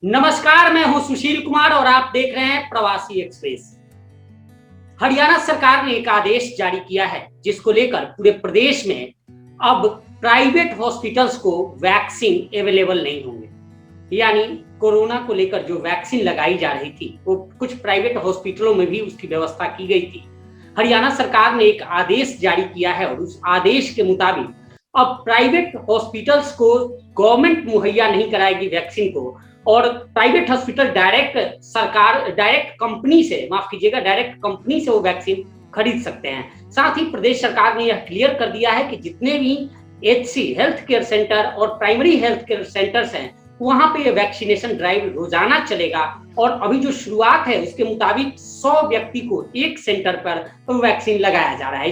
नमस्कार, मैं हूं सुशील कुमार और आप देख रहे हैं प्रवासी एक्सप्रेस। हरियाणा सरकार ने एक आदेश जारी किया है जिसको लेकर पूरे प्रदेश में अब प्राइवेट हॉस्पिटल्स को वैक्सीन अवेलेबल नहीं होंगे। यानी कोरोना को लेकर जो वैक्सीन लगाई जा रही थी वो कुछ प्राइवेट हॉस्पिटलों में भी उसकी व्यवस्था की गई थी। हरियाणा सरकार ने एक आदेश जारी किया है और उस आदेश के मुताबिक अब प्राइवेट हॉस्पिटल्स को गवर्नमेंट मुहैया नहीं कराएगी वैक्सीन को, और प्राइवेट हॉस्पिटल डायरेक्ट कंपनी से, माफ कीजिएगा, डायरेक्ट कंपनी से वो वैक्सीन खरीद सकते हैं। साथ ही प्रदेश सरकार ने यह क्लियर कर दिया है कि जितने भी एचसी हेल्थ केयर सेंटर और प्राइमरी हेल्थ केयर सेंटर्स हैं वहां पे ये वैक्सीनेशन ड्राइव रोजाना चलेगा, और अभी जो शुरुआत है उसके मुताबिक 100 व्यक्ति को एक सेंटर पर वैक्सीन लगाया जा रहा है।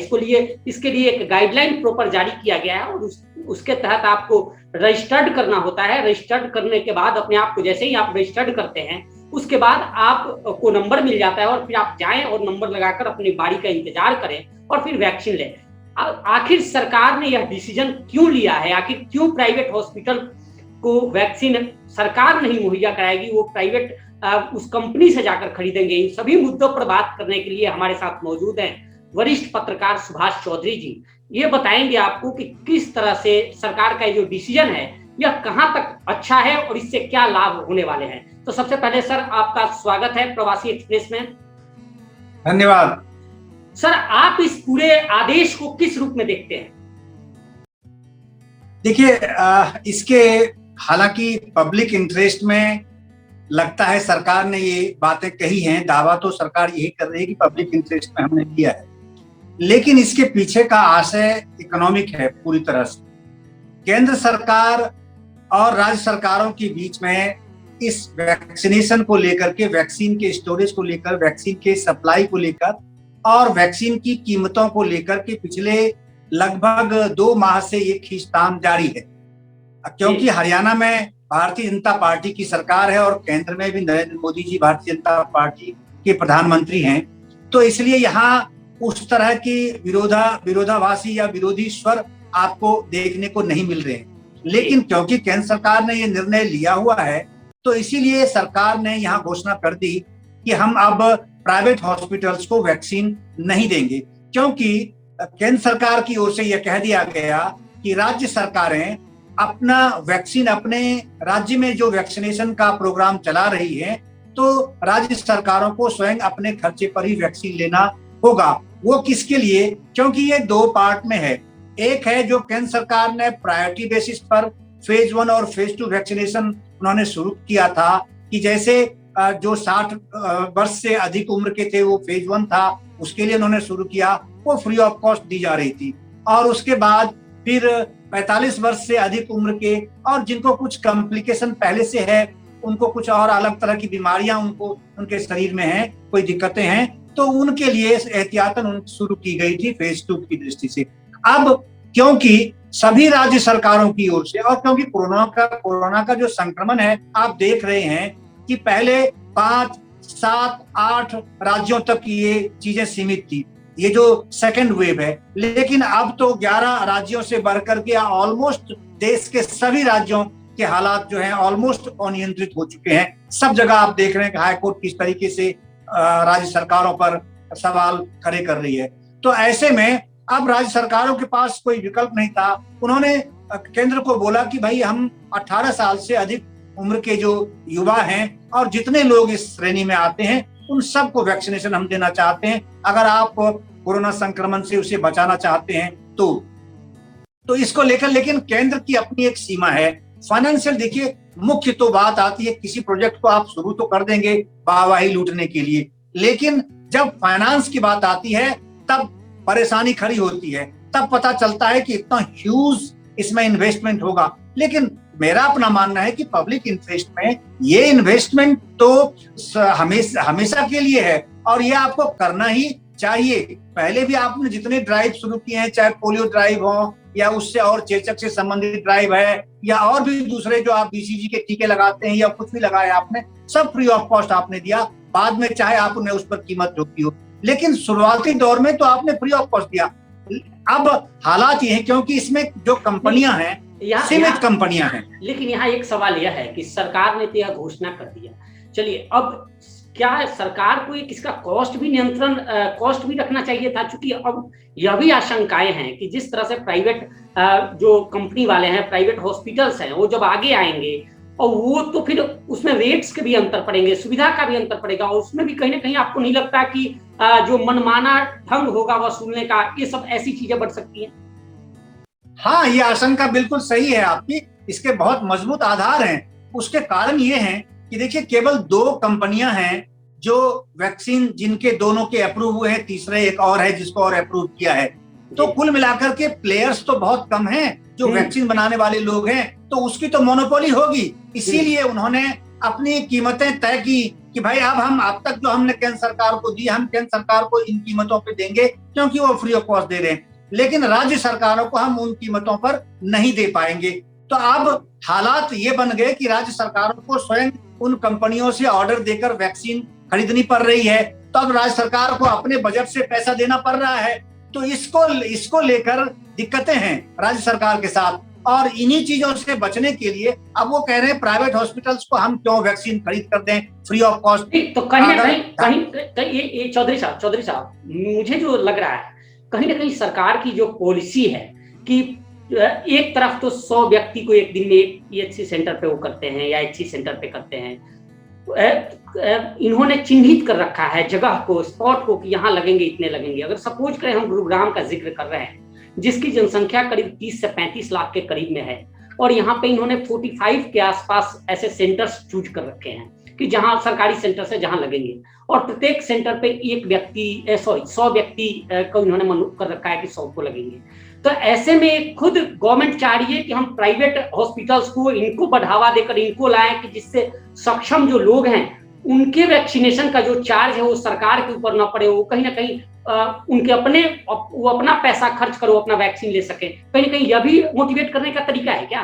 इसके लिए एक गाइडलाइन प्रॉपर जारी किया गया है और उसके तहत आपको रजिस्टर्ड करना होता है। रजिस्टर्ड करने के बाद अपने आप को, जैसे ही आप रजिस्टर्ड करते हैं उसके बाद आपको नंबर मिल जाता है और फिर आप जाएं और नंबर लगाकर अपनी बारी का इंतजार करें और फिर वैक्सीन लें। आखिर सरकार ने यह डिसीजन क्यों लिया है, आखिर क्यों प्राइवेट हॉस्पिटल को वैक्सीन सरकार नहीं मुहैया कराएगी, वो प्राइवेट उस कंपनी से जाकर खरीदेंगे? इन सभी मुद्दों पर बात करने के लिए हमारे साथ मौजूद हैं वरिष्ठ पत्रकार सुभाष चौधरी जी। ये बताएंगे आपको कि किस तरह से सरकार का जो डिसीजन है यह कहां तक अच्छा है और इससे क्या लाभ होने वाले हैं। तो सबसे पहले सर, आपका स्वागत है प्रवासी एक्सप्रेस में। धन्यवाद। सर, आप इस पूरे आदेश को किस रूप में देखते हैं? देखिए, इसके हालांकि पब्लिक इंटरेस्ट में लगता है सरकार ने ये बातें कही हैं, दावा तो सरकार यही कर रही है कि पब्लिक इंटरेस्ट में हमने किया है, लेकिन इसके पीछे का आशय इकोनॉमिक है पूरी तरह से। केंद्र सरकार और राज्य सरकारों के बीच में इस वैक्सीनेशन को लेकर के, वैक्सीन के स्टोरेज को लेकर, वैक्सीन के सप्लाई को लेकर और वैक्सीन की कीमतों को लेकर के पिछले लगभग 2 माह से ये खींचतान जारी है। क्योंकि हरियाणा में भारतीय जनता पार्टी की सरकार है और केंद्र में भी नरेंद्र मोदी जी भारतीय जनता पार्टी के प्रधानमंत्री हैं, तो इसलिए यहाँ उस तरह की विरोधाभासी या विरोधी स्वर आपको देखने को नहीं मिल रहे हैं। लेकिन क्योंकि केंद्र सरकार ने ये निर्णय लिया हुआ है तो इसीलिए सरकार ने यहाँ घोषणा कर दी कि हम अब प्राइवेट हॉस्पिटल्स को वैक्सीन नहीं देंगे, क्योंकि केंद्र सरकार की ओर से यह कह दिया गया कि राज्य सरकारें अपना वैक्सीन, अपने राज्य में जो वैक्सीनेशन का प्रोग्राम चला रही है, तो राज्य सरकारों को स्वयं अपने खर्चे पर ही वैक्सीन लेना होगा। वो किसके लिए? क्योंकि ये 2 पार्ट में है। एक है जो केंद्र सरकार ने प्रायोरिटी बेसिस पर फेज 1 और फेज 2 वैक्सीनेशन उन्होंने शुरू किया था, कि जैसे जो 60 वर्ष से अधिक उम्र के थे वो फेज 1 था, उसके लिए उन्होंने शुरू किया, वो फ्री ऑफ कॉस्ट दी जा रही थी। और उसके बाद फिर 45 वर्ष से अधिक उम्र के और जिनको कुछ कॉम्प्लिकेशन पहले से है, उनको कुछ और अलग तरह की बीमारियां उनके शरीर में हैं, कोई दिक्कतें हैं, तो उनके लिए एहतियातन शुरू की गई थी फेज 2 की दृष्टि से। अब क्योंकि सभी राज्य सरकारों की ओर से और क्योंकि कोरोना का जो संक्रमण है, आप देख रहे हैं कि पहले 5, 7, 8 राज्यों तक ये चीजें सीमित थी, ये जो सेकेंड वेव है, लेकिन अब तो 11 राज्यों से बढ़कर के ऑलमोस्ट देश के सभी राज्यों के हालात जो हैं ऑलमोस्ट अनियंत्रित हो चुके हैं। सब जगह आप देख रहे हैं कि हाईकोर्ट किस तरीके से राज्य सरकारों पर सवाल खड़े कर रही है। तो ऐसे में अब राज्य सरकारों के पास कोई विकल्प नहीं था। उन्होंने केंद्र को बोला कि भाई, हम 18 साल से अधिक उम्र के जो युवा हैं और जितने लोग इस श्रेणी में आते हैं उन सबको वैक्सीनेशन हम देना चाहते हैं। अगर आप कोरोना संक्रमण से उसे बचाना चाहते हैं तो इसको लेकर, लेकिन केंद्र की अपनी एक सीमा है फाइनेंशियल। देखिए, मुख्य तो बात आती है, किसी प्रोजेक्ट को आप शुरू तो कर देंगे वाहवाही लूटने के लिए, लेकिन जब फाइनेंस की बात आती है तब परेशानी खड़ी होती है। तब पता चलता है कि इतना ह्यूज इसमें इन्वेस्टमेंट होगा। लेकिन मेरा अपना मानना है कि पब्लिक इंटरेस्ट में ये इन्वेस्टमेंट तो हमेशा के लिए है और ये आपको करना ही चाहिए। पहले भी आपने जितने ड्राइव शुरू किए हैं, चाहे पोलियो ड्राइव हो या उससे और चेचक से संबंधित ड्राइव है या और भी दूसरे जो आप बीसीजी के टीके लगाते हैं या कुछ भी लगाए आपने, सब फ्री ऑफ कॉस्ट आपने दिया। बाद में चाहे आपने उस पर कीमत जोड़ी हो, लेकिन शुरुआती दौर में तो आपने फ्री ऑफ कॉस्ट दिया। अब हालात ये हैं, क्योंकि इसमें जो कंपनियां हैं सीमित कंपनियां हैं। लेकिन यहाँ एक सवाल यह है कि सरकार ने तो यह घोषणा कर दिया, चलिए अब क्या सरकार को इसका कॉस्ट भी रखना चाहिए था, क्योंकि अब यह भी आशंकाएं हैं कि जिस तरह से प्राइवेट जो कंपनी वाले हैं, प्राइवेट हॉस्पिटल्स हैं, वो जब आगे आएंगे और वो तो फिर उसमें रेट्स के भी अंतर पड़ेंगे, सुविधा का भी अंतर पड़ेगा, और उसमें भी कहीं ना कहीं आपको नहीं लगता कि जो मनमाना ढंग होगा वसूलने का, ये सब ऐसी चीजें बढ़ सकती हैं? हाँ, ये आशंका बिल्कुल सही है आपकी, इसके बहुत मजबूत आधार हैं। उसके कारण ये हैं कि देखिए, केवल 2 कंपनियां हैं जो वैक्सीन जिनके दोनों के अप्रूव हुए हैं, तीसरे एक और है जिसको और अप्रूव किया है। तो कुल मिलाकर के प्लेयर्स तो बहुत कम हैं जो वैक्सीन बनाने वाले लोग हैं, तो उसकी तो मोनोपोली होगी। इसीलिए उन्होंने अपनी कीमतें तय की कि भाई अब तक जो हमने केंद्र सरकार को दी, हम केंद्र सरकार को इन कीमतों पे देंगे क्योंकि वो फ्री ऑफ कॉस्ट दे रहे हैं, लेकिन राज्य सरकारों को हम उन कीमतों पर नहीं दे पाएंगे। तो अब हालात ये बन गए कि राज्य सरकारों को स्वयं उन कंपनियों से ऑर्डर देकर वैक्सीन खरीदनी पड़ रही है। तो अब राज्य सरकार को अपने बजट से पैसा देना पड़ रहा है। तो इसको लेकर दिक्कतें हैं राज्य सरकार के साथ, और इन्हीं चीजों से बचने के लिए अब वो कह रहे हैं प्राइवेट हॉस्पिटल्स को हम क्यों वैक्सीन खरीद कर दें फ्री ऑफ कॉस्ट। तो कहीं ना कहीं चौधरी साहब, मुझे जो लग रहा है कहीं ना कहीं सरकार की जो पॉलिसी है कि एक तरफ तो 100 व्यक्ति को एक दिन में EHC सेंटर पे वो करते हैं या HC सेंटर पे करते हैं, इन्होंने चिन्हित कर रखा है जगह को, स्पॉट को कि यहाँ लगेंगे, इतने लगेंगे। अगर सपोज करें हम गुरुग्राम का जिक्र कर रहे हैं जिसकी जनसंख्या करीब 30 से 35 लाख के करीब में है, और यहाँ पे इन्होंने 45 के आसपास ऐसे सेंटर्स चूज कर रखे हैं कि जहां सरकारी सेंटर से जहां लगेंगे, और प्रत्येक सेंटर पे 100 व्यक्ति को इन्होंने मन कर रखा है कि 100 को लगेंगे। तो ऐसे में खुद गवर्नमेंट चाह रही है कि हम प्राइवेट हॉस्पिटल्स को इनको बढ़ावा देकर इनको लाएं कि जिससे सक्षम जो लोग हैं उनके वैक्सीनेशन का जो चार्ज है वो सरकार के ऊपर ना पड़े, वो कहीं ना कहीं वो अपना पैसा खर्च करो, अपना वैक्सीन ले सके। कहीं ना कहीं यह भी मोटिवेट करने का तरीका है क्या?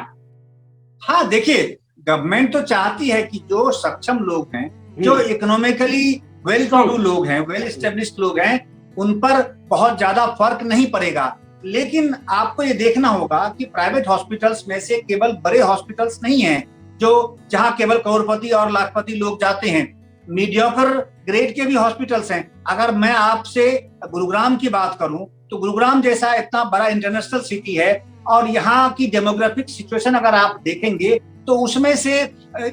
हाँ, देखिए, गवर्नमेंट तो चाहती है कि जो सक्षम लोग हैं, जो इकोनॉमिकली वेल टू डू लोग हैं, वेल एस्टेब्लिश्ड लोग हैं, उन पर बहुत ज्यादा फर्क नहीं पड़ेगा। लेकिन आपको ये देखना होगा कि प्राइवेट हॉस्पिटल्स में से केवल बड़े हॉस्पिटल्स नहीं हैं जो जहां केवल करोड़पति और लाखपति लोग जाते हैं, मीडियोकर ग्रेड के भी हॉस्पिटल्स हैं। अगर मैं आपसे गुरुग्राम की बात करूं तो गुरुग्राम जैसा इतना बड़ा इंटरनेशनल सिटी है, और यहाँ की डेमोग्राफिक सिचुएशन अगर आप देखेंगे तो उसमें से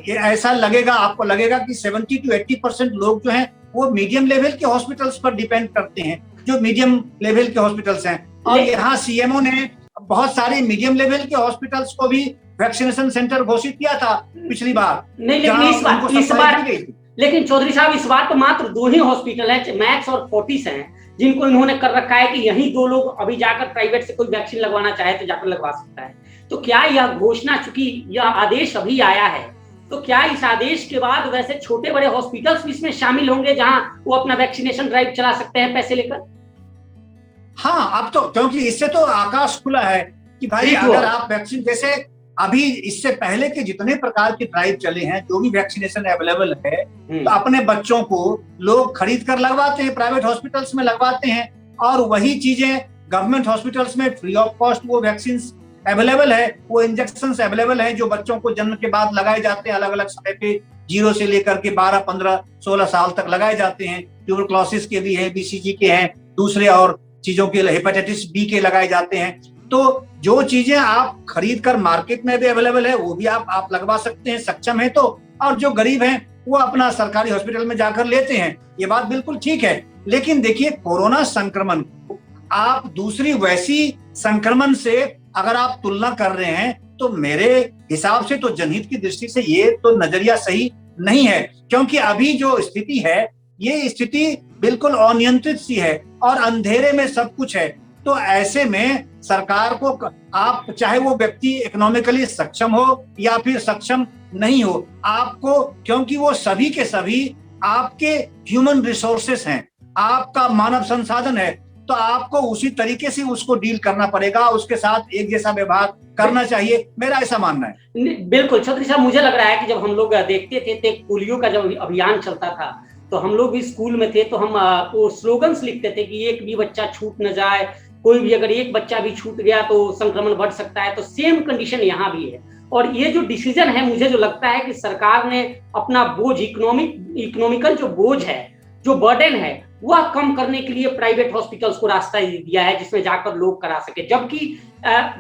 ऐसा लगेगा, आपको लगेगा कि 70 to 80% लोग जो हैं वो मीडियम लेवल के हॉस्पिटल्स पर डिपेंड करते हैं, जो मीडियम लेवल के हॉस्पिटल्स हैं। और यहाँ सीएमओ ने बहुत सारे मीडियम लेवल के हॉस्पिटल्स को भी वैक्सीनेशन सेंटर घोषित किया था पिछली बार। नहीं, लेकिन इस बार लेकिन चौधरी साहब, इस बार तो मात्र 2 ही हॉस्पिटल है, मैक्स और फोर्टिस हैं, जिनको इन्होंने कर रखा है कि यही 2 लोग अभी जाकर प्राइवेट से कोई वैक्सीन लगवाना चाहे तो जाकर लगवा सकता है। तो क्या यह घोषणा, चूंकि यह आदेश अभी आया है, तो क्या इस आदेश के बाद वैसे छोटे बड़े हॉस्पिटल्स भी इसमें शामिल होंगे जहां वो अपना वैक्सीनेशन ड्राइव चला सकते हैं पैसे लेकर? हाँ, अब तो क्योंकि इससे तो आकाश खुला है कि भाई अगर आप वैक्सीन, जैसे अभी इससे पहले के जितने प्रकार के ड्राइव चले हैं, जो भी वैक्सीनेशन अवेलेबल है, तो अपने बच्चों को लोग खरीद कर लगवाते हैं, प्राइवेट हॉस्पिटल्स में लगवाते हैं, और वही चीजें गवर्नमेंट हॉस्पिटल्स में फ्री ऑफ कॉस्ट वो वैक्सीन अवेलेबल है, वो इंजेक्शन अवेलेबल है जो बच्चों को जन्म के बाद लगाए जाते हैं, अलग अलग समय पे 0 से लेकर के 12, 15, 16 साल तक लगाए जाते हैं। ट्यूबरक्लोसिस के भी हैं, BCG के हैं, दूसरे और चीजों के, हेपेटाइटिस B के लगाए जाते हैं। तो जो चीजें आप खरीद कर मार्केट में भी अवेलेबल है वो भी आप लगवा सकते हैं, सक्षम है तो। और जो गरीब हैं वो अपना सरकारी हॉस्पिटल में जाकर लेते हैं, ये बात बिल्कुल ठीक है। लेकिन देखिए, कोरोना संक्रमण आप दूसरी वैसी संक्रमण से अगर आप तुलना कर रहे हैं तो मेरे हिसाब से तो जनहित की दृष्टि से ये तो नजरिया सही नहीं है, क्योंकि अभी जो स्थिति है ये स्थिति बिल्कुल अनियंत्रित सी है और अंधेरे में सब कुछ है। तो ऐसे में सरकार को, आप चाहे वो व्यक्ति इकोनॉमिकली सक्षम हो या फिर सक्षम नहीं हो, आपको, क्योंकि वो सभी के सभी आपके ह्यूमन रिसोर्सेस हैं, आपका मानव संसाधन है, तो आपको उसी तरीके से उसको डील करना पड़ेगा, उसके साथ एक जैसा व्यवहार करना चाहिए, मेरा ऐसा मानना है। बिल्कुल चौधरी साहब, मुझे लग रहा है कि जब हम लोग देखते थे पोलियो का जब अभियान चलता था तो हम लोग भी स्कूल में थे तो हम वो स्लोगन्स लिखते थे कि एक भी बच्चा छूट न जाए, कोई भी अगर एक बच्चा भी छूट गया तो संक्रमण बढ़ सकता है। तो सेम कंडीशन यहाँ भी है। और ये जो डिसीजन है, मुझे जो लगता है कि सरकार ने अपना बोझ, इकोनॉमिकल जो बोझ है, जो बर्डन है, वह कम करने के लिए प्राइवेट हॉस्पिटल्स को रास्ता दिया है, जिसमें जाकर लोग करा सके। जबकि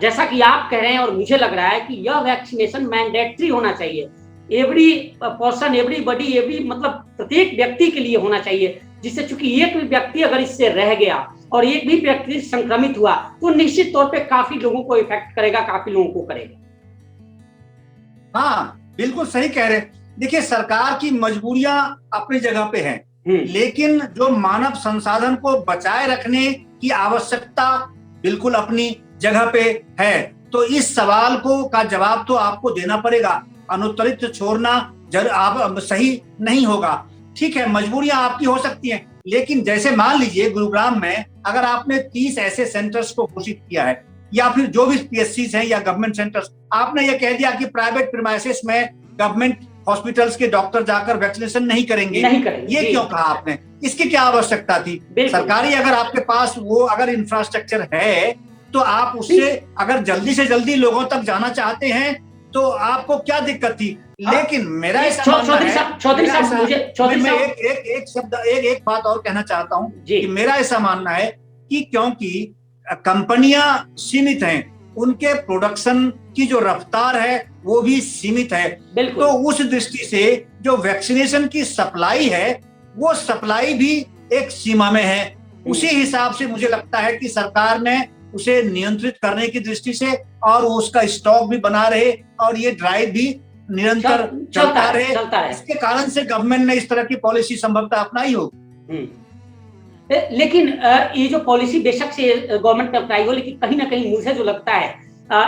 जैसा कि आप कह रहे हैं और मुझे लग रहा है कि यह वैक्सीनेशन मैंडेटरी होना चाहिए, एवरी पर्सन, एवरीबॉडी, मतलब प्रत्येक व्यक्ति के लिए होना चाहिए, जिससे चूंकि एक भी व्यक्ति अगर इससे रह गया और एक भी व्यक्ति संक्रमित हुआ तो निश्चित तौर पे काफी लोगों को इफेक्ट करेगा, काफी लोगों को करेगा। हाँ, बिल्कुल सही कह रहे। देखिए, सरकार की मजबूरियां अपनी जगह पे हैं, लेकिन जो मानव संसाधन को बचाए रखने की आवश्यकता बिल्कुल अपनी जगह पे है। तो इस सवाल को का जवाब तो आपको देना पड़ेगा, अनुत्तरित छोड़ना आप सही नहीं होगा। ठीक है, मजबूरियां आपकी हो सकती हैं, लेकिन जैसे मान लीजिए गुरुग्राम में अगर आपने 30 ऐसे सेंटर्स को घोषित किया है, या फिर जो भी पीएससी हैं या गवर्नमेंट सेंटर्स, आपने ये कह दिया कि प्राइवेट प्रीमाइसेस में गवर्नमेंट हॉस्पिटल्स के डॉक्टर जाकर वैक्सीनेशन नहीं करेंगे, ये क्यों कहा आपने? इसकी क्या आवश्यकता थी? सरकारी अगर आपके पास वो अगर इंफ्रास्ट्रक्चर है तो आप उससे अगर जल्दी से जल्दी लोगों तक जाना चाहते हैं तो आपको क्या दिक्कत थी? लेकिन मेरा ऐसा मानना है, मैं एक बात और कहना चाहता हूं कि मेरा ऐसा मानना है कि क्योंकि कंपनियां सीमित हैं, उनके प्रोडक्शन की जो रफ्तार है वो भी सीमित है, तो उस दृष्टि से जो वैक्सीनेशन की सप्लाई है वो सप्लाई भी एक सीमा में है। उसी हिसाब से मुझे लगता है कि सरकार ने उसे नियंत्रित करने की दृष्टि से और उसका स्टॉक भी बना रहे और ये ड्राइव भी निरंतर चलता रहे। इसके कारण से गवर्नमेंट ने इस तरह की पॉलिसी संभवतः अपनाई होगी। लेकिन ये जो पॉलिसी बेशक से गवर्नमेंट ने अपनाई हो, लेकिन कहीं ना कहीं मुझे जो लगता है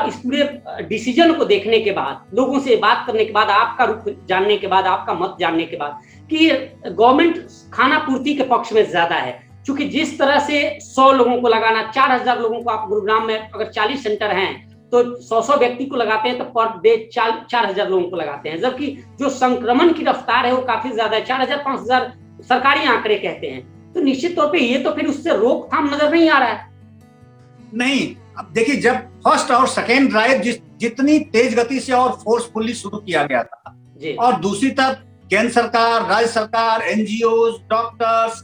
इस पूरे डिसीजन को देखने के बाद, लोगों से बात करने के बाद, आपका रुख जानने के बाद, आपका मत जानने के बाद, कि गवर्नमेंट खाना पूर्ति के पक्ष में ज्यादा है। क्योंकि जिस तरह से 100 लोगों को लगाना, 4000 लोगों को, आप गुरुग्राम में अगर 40 सेंटर हैं तो 100 व्यक्ति को लगाते हैं तो पर डे 4000 लोगों को लगाते हैं, जबकि जो संक्रमण की रफ्तार है वो काफी ज्यादा है, 4000 5000 सरकारी आंकड़े कहते हैं। तो निश्चित तौर पे ये तो फिर उससे रोकथाम नजर नहीं आ रहा है। नहीं, अब देखिए, जब फर्स्ट और सेकेंड ड्राइव जितनी तेज गति से और फोर्सफुली शुरू किया गया था, और दूसरी तरफ केंद्र सरकार, राज्य सरकार, एनजीओ, डॉक्टर्स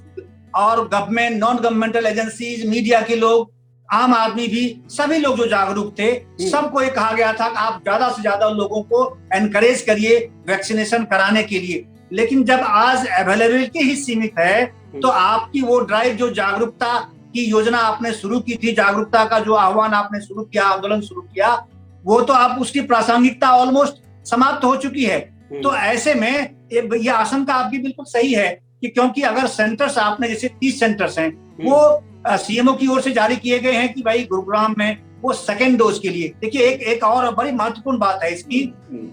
और government, non governmental agencies, media के लोग, आम आदमी भी, सभी लोग जो जागरूक थे, सबको ये कहा गया था कि आप ज्यादा से ज्यादा लोगों को एनकरेज करिए वैक्सीनेशन कराने के लिए। लेकिन जब आज अवेलेबिलिटी ही सीमित है तो आपकी वो ड्राइव, जो जागरूकता की योजना आपने शुरू की थी, जागरूकता का जो आह्वान आपने शुरू किया, आंदोलन शुरू किया, वो तो आप उसकी प्रासंगिकता ऑलमोस्ट समाप्त हो चुकी है। तो ऐसे में ये आशंका आपकी बिल्कुल सही है कि क्योंकि अगर सेंटर्स आपने, जैसे 30 सेंटर्स हैं, वो सीएमओ की ओर से जारी किए गए हैं कि भाई गुरुग्राम में वो सेकेंड डोज के लिए। देखिए, एक और बड़ी महत्वपूर्ण बात है इसकी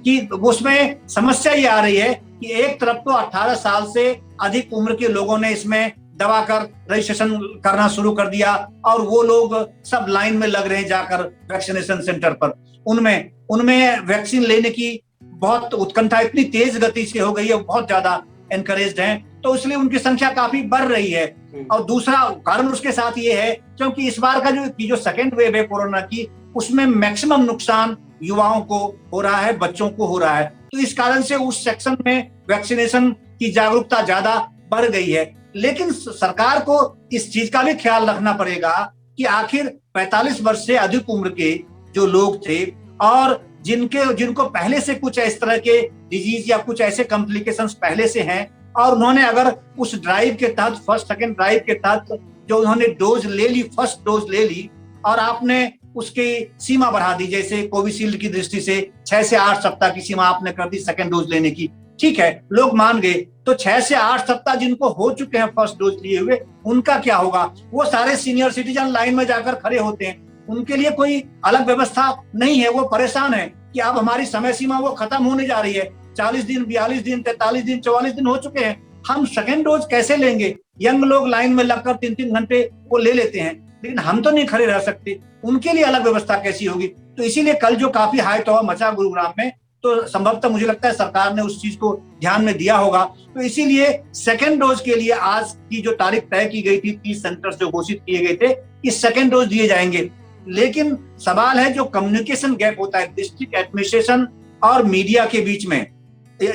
कि उसमें समस्या ये आ रही है कि एक तरफ तो 18 साल से अधिक उम्र के लोगों ने इसमें दवा कर रजिस्ट्रेशन करना शुरू कर दिया और वो लोग सब लाइन में लग रहे हैं जाकर वैक्सीनेशन सेंटर पर। उनमें वैक्सीन लेने की बहुत उत्कंठा इतनी तेज गति से हो गई है, बहुत ज्यादा एनकरेज्ड हैं, तो इसलिए उनकी संख्या काफी बढ़ रही है। और दूसरा कारण उसके साथ ये है क्योंकि इस बार का जो सेकेंड वेव है कोरोना की, उसमें मैक्सिमम नुकसान युवाओं को हो रहा है, बच्चों को हो रहा है। तो इस कारण से उस सेक्शन में वैक्सीनेशन की जागरूकता ज्यादा बढ़ गई है। लेकिन सरकार को इस चीज का भी ख्याल रखना पड़ेगा कि आखिर 45 वर्ष से अधिक उम्र के जो लोग थे और जिनको पहले से कुछ इस तरह के डिजीज या कुछ ऐसे कॉम्प्लिकेशंस पहले से हैं, और उन्होंने अगर उस ड्राइव के तहत, फर्स्ट सेकेंड ड्राइव के तहत जो उन्होंने डोज ले ली, फर्स्ट डोज ले ली, और आपने उसकी सीमा बढ़ा दी, जैसे कोविशील्ड की दृष्टि से 6 से 8 सप्ताह की सीमा आपने कर दी सेकेंड डोज लेने की, ठीक है, लोग मान गए। तो 6 से 8 सप्ताह जिनको हो चुके हैं फर्स्ट डोज लिए हुए, उनका क्या होगा? वो सारे सीनियर सिटीजन लाइन में जाकर खड़े होते हैं, उनके लिए कोई अलग व्यवस्था नहीं है। वो परेशान है कि अब हमारी समय सीमा वो खत्म होने जा रही है, 40 दिन, 42 दिन, 43 दिन, 44 दिन हो चुके हैं, हम सेकेंड डोज कैसे लेंगे? यंग लोग लाइन में लगकर 3-3 घंटे वो ले लेते हैं, लेकिन हम तो नहीं खड़े रह सकते, उनके लिए अलग व्यवस्था कैसी होगी? तो इसीलिए कल जो काफी हाई तौबा मचा गुरुग्राम में, तो संभवतः मुझे लगता है सरकार ने उस चीज को ध्यान में दिया होगा। तो इसीलिए सेकेंड डोज के लिए आज की जो तारीख तय की गई थी, 30 सेंटर्स जो घोषित किए गए थे, कि सेकेंड डोज दिए जाएंगे। लेकिन सवाल है जो कम्युनिकेशन गैप होता है डिस्ट्रिक्ट एडमिनिस्ट्रेशन और मीडिया के बीच में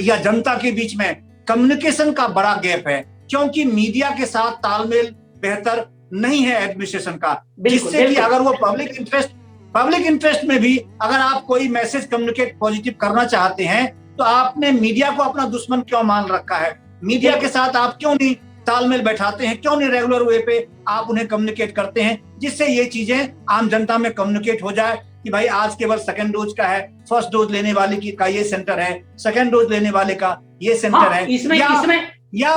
या जनता के बीच में, कम्युनिकेशन का बड़ा गैप है, क्योंकि मीडिया के साथ तालमेल बेहतर नहीं है एडमिनिस्ट्रेशन का, जिससे कि अगर वो पब्लिक इंटरेस्ट में भी अगर आप कोई मैसेज कम्युनिकेट पॉजिटिव करना चाहते हैं तो आपने मीडिया को अपना दुश्मन क्यों मान रखा है? मीडिया के साथ आप क्यों नहीं तालमेल बैठाते हैं, क्यों नहीं रेगुलर वे पे आप उन्हें कम्युनिकेट करते हैं, जिससे ये चीजें आम जनता में कम्युनिकेट हो जाए कि भाई आज केवल सेकंड डोज का है, फर्स्ट डोज लेने वाले का ये सेंटर है, सेकंड डोज लेने वाले का ये सेंटर है। या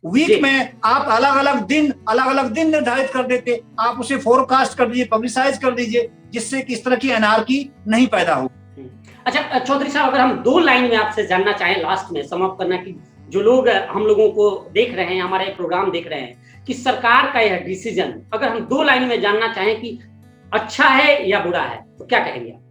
वीक में आप अलग अलग दिन निर्धारित कर देते, आप उसे फोरकास्ट कर दीजिए, पब्लिसाइज कर दीजिए, जिससे किस तरह की अनार्की नहीं पैदा हो। अच्छा चौधरी साहब, अगर हम 2 लाइन में आपसे जानना चाहें लास्ट में समाप्त करना, कि जो लोग हम लोगों को देख रहे हैं, हमारे प्रोग्राम देख रहे हैं, कि सरकार का यह डिसीजन अगर हम 2 लाइन में जानना चाहें कि अच्छा है या बुरा है, तो क्या कहेंगे आप?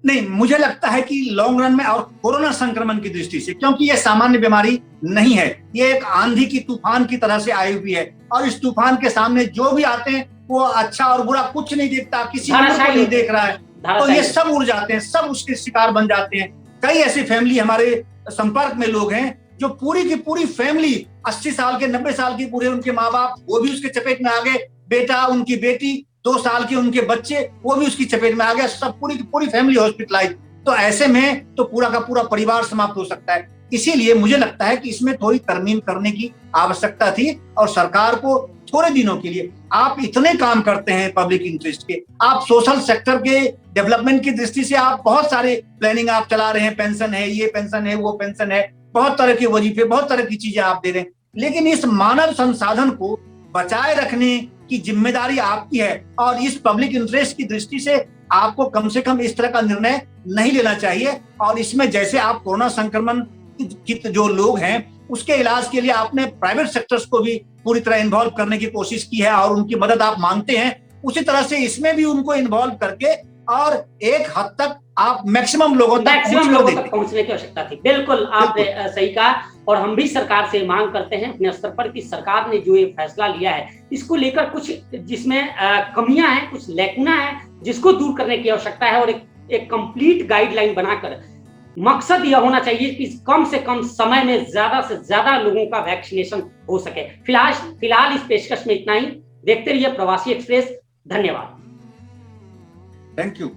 नहीं, मुझे लगता है कि लॉन्ग रन में और कोरोना संक्रमण की दृष्टि से, क्योंकि ये सामान्य बीमारी नहीं है, ये एक आंधी की तूफान की तरह से आई हुई है, और इस तूफान के सामने जो भी आते हैं वो अच्छा और बुरा कुछ नहीं देखता, किसी को नहीं देख रहा है, तो ये सब उड़ जाते हैं, सब उसके शिकार बन जाते हैं। कई ऐसी फैमिली हमारे संपर्क में लोग हैं जो पूरी की पूरी फैमिली 80 साल के 90 साल की पूरे उनके माँ बाप वो भी उसके चपेट में आ गए, बेटा उनकी बेटी 2 साल के उनके बच्चे वो भी उसकी चपेट में आ गया, सब पूरी की पूरी फैमिली हॉस्पिटलाइज। तो ऐसे में तो पूरा का पूरा परिवार समाप्त हो सकता है। इसीलिए मुझे लगता है कि इसमें थोड़ी तरमीम करने की आवश्यकता थी, और सरकार को थोड़े दिनों के लिए, आप इतने काम करते हैं पब्लिक इंटरेस्ट के, आप सोशल सेक्टर के डेवलपमेंट की दृष्टि से आप बहुत सारे प्लानिंग आप चला रहे हैं, पेंशन है, ये पेंशन है, वो पेंशन है, बहुत तरह के वजीफे, बहुत तरह की चीजें आप दे रहे हैं, लेकिन इस मानव संसाधन को बचाए रखने की जिम्मेदारी आपकी है, और इस पब्लिक इंटरेस्ट की दृष्टि से आपको कम से कम इस तरह का निर्णय नहीं लेना चाहिए। और इसमें जैसे आप कोरोना संक्रमण की जो लोग हैं उसके इलाज के लिए आपने प्राइवेट सेक्टर्स को भी पूरी तरह इन्वॉल्व करने की कोशिश की है और उनकी मदद आप मांगते हैं, उसी तरह से इसमें भी उनको इन्वॉल्व करके और एक हद तक आप मैक्सिमम लोगों तक पहुंचने की आवश्यकता थी। बिल्कुल आपने सही कहा, और हम भी सरकार से मांग करते हैं अपने स्तर पर कि सरकार ने जो ये फैसला लिया है इसको लेकर कुछ जिसमें कमियां हैं, कुछ लैकुना है, जिसको दूर करने की आवश्यकता है, और एक कंप्लीट गाइडलाइन बनाकर मकसद यह होना चाहिए कि कम से कम समय में ज्यादा से ज्यादा लोगों का वैक्सीनेशन हो सके। फिलहाल इस पेशकश में इतना ही। देखते रहिए प्रवासी एक्सप्रेस। धन्यवाद। Thank you.